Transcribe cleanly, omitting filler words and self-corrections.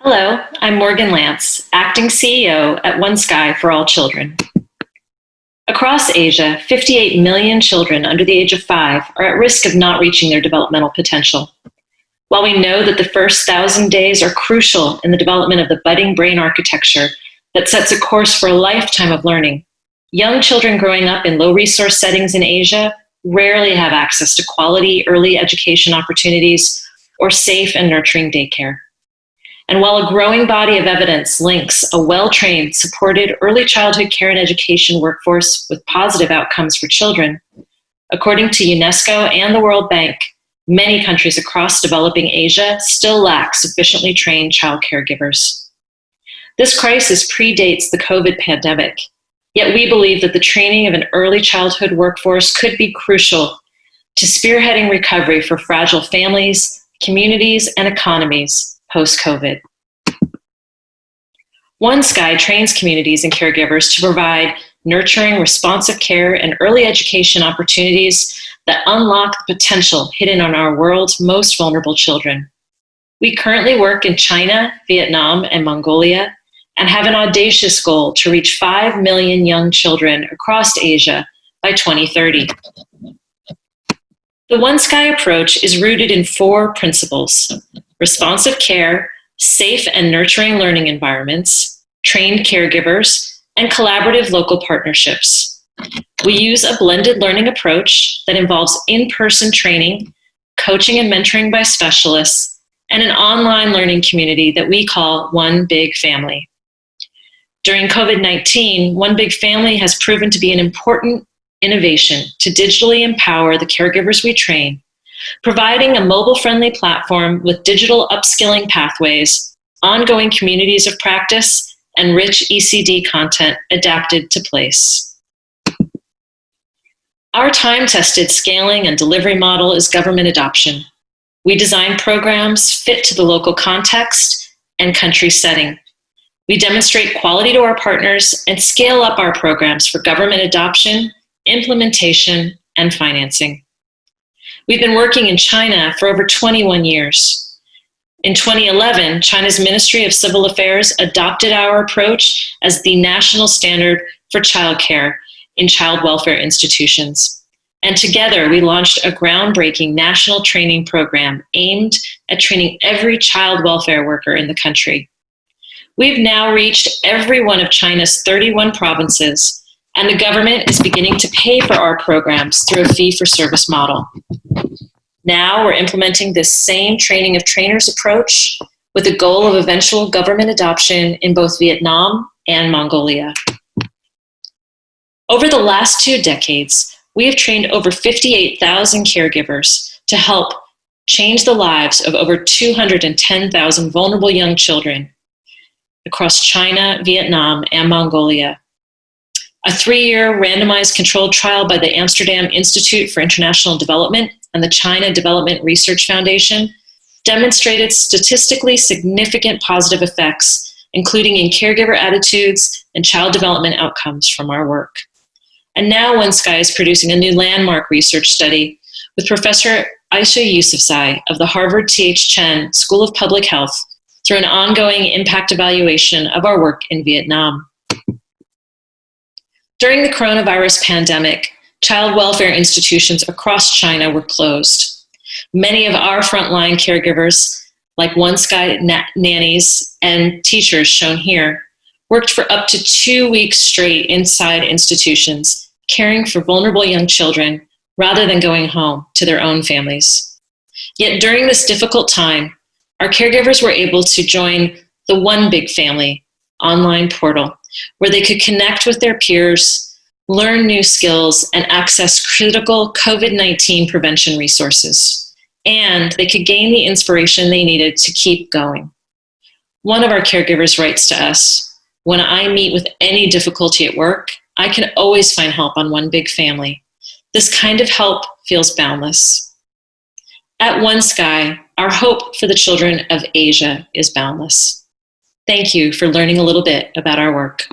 Hello, I'm Morgan Lance, Acting CEO at OneSky for All Children. Across Asia, 58 million children under the age of 5 are at risk of not reaching their developmental potential. While we know that the first 1,000 days are crucial in the development of the budding brain architecture that sets a course for a lifetime of learning, young children growing up in low-resource settings in Asia rarely have access to quality early education opportunities or safe and nurturing daycare. And while a growing body of evidence links a well-trained, supported early childhood care and education workforce with positive outcomes for children, according to UNESCO and the World Bank, many countries across developing Asia still lack sufficiently trained child caregivers. This crisis predates the COVID pandemic, yet we believe that the training of an early childhood workforce could be crucial to spearheading recovery for fragile families, communities, and economies post-COVID. OneSky trains communities and caregivers to provide nurturing, responsive care and early education opportunities that unlock the potential hidden in our world's most vulnerable children. We currently work in China, Vietnam, and Mongolia, and have an audacious goal to reach 5 million young children across Asia by 2030. The OneSky approach is rooted in 4 principles: responsive care, safe and nurturing learning environments, trained caregivers, and collaborative local partnerships. We use a blended learning approach that involves in-person training, coaching and mentoring by specialists, and an online learning community that we call One Big Family. During COVID-19, One Big Family has proven to be an important innovation to digitally empower the caregivers we train, providing a mobile-friendly platform with digital upskilling pathways, ongoing communities of practice, and rich ECD content adapted to place. Our time-tested scaling and delivery model is government adoption. We design programs fit to the local context and country setting. We demonstrate quality to our partners and scale up our programs for government adoption, implementation, and financing. We've been working in China for over 21 years. In 2011, China's Ministry of Civil Affairs adopted our approach as the national standard for childcare in child welfare institutions. And together, we launched a groundbreaking national training program aimed at training every child welfare worker in the country. We've now reached every one of China's 31 provinces, and the government is beginning to pay for our programs through a fee-for-service model. Now we're implementing this same training of trainers approach with the goal of eventual government adoption in both Vietnam and Mongolia. Over the last 2 decades, we have trained over 58,000 caregivers to help change the lives of over 210,000 vulnerable young children across China, Vietnam, and Mongolia. A 3-year randomized controlled trial by the Amsterdam Institute for International Development and the China Development Research Foundation demonstrated statistically significant positive effects, including in caregiver attitudes and child development outcomes from our work. And now OneSky is producing a new landmark research study with Professor Aisha Yousafzai of the Harvard T.H. Chen School of Public Health through an ongoing impact evaluation of our work in Vietnam. During the coronavirus pandemic, child welfare institutions across China were closed. Many of our frontline caregivers, like OneSky nannies and teachers shown here, worked for up to 2 weeks straight inside institutions, caring for vulnerable young children rather than going home to their own families. Yet during this difficult time, our caregivers were able to join the One Big Family online portal, where they could connect with their peers, learn new skills, and access critical COVID-19 prevention resources. And they could gain the inspiration they needed to keep going. One of our caregivers writes to us, "When I meet with any difficulty at work, I can always find help on One Big Family. This kind of help feels boundless." At OneSky, our hope for the children of Asia is boundless. Thank you for learning a little bit about our work.